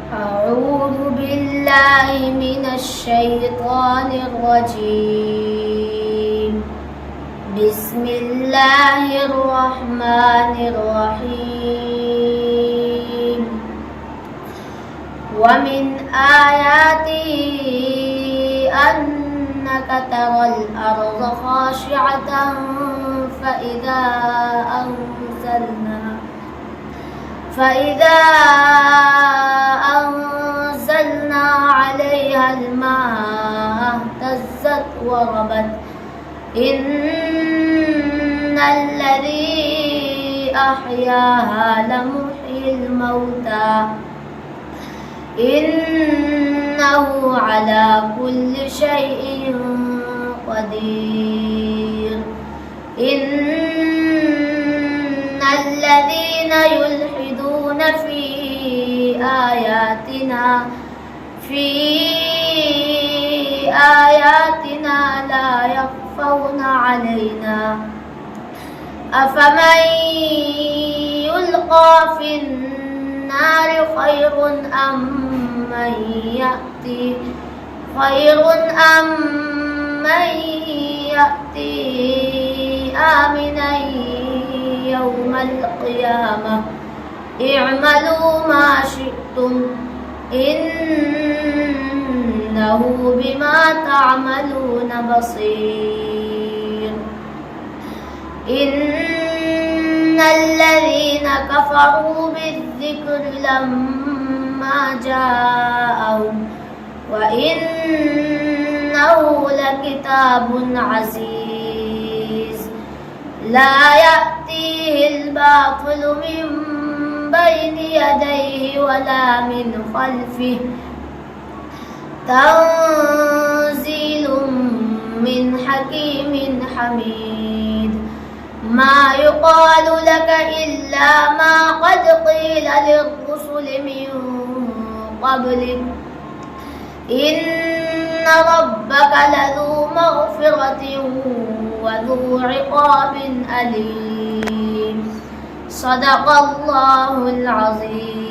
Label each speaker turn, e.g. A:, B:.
A: أعوذ بالله من الشيطان الرجيم. بسم الله الرحمن الرحيم. ومن آياته أنك ترى الأرض خاشعة فإذا أنزلنا عليها الماء اهتزت وربت. إن الذي أحياها لمحيي الموتى إنه على كل شيء قدير. إن الذين يلحدون في آياتنا لا يخفون علينا. أفمن يلقى في النار خير أم من يأتي آمنا يوم القيامة. اعملوا ما شئتم إنه بما تعملون بصير. إن الذين كفروا بالذكر لما جاءهم وإنه لكتاب عزيز لا يأتيه الباطل من بين يديه ولا من خلفه تنزيل من حكيم حميد. ما يقال لك إلا ما قد قيل للرسل من قبلك. إن ربك لذو مغفرة وذو عقاب أليم. صدق الله العظيم.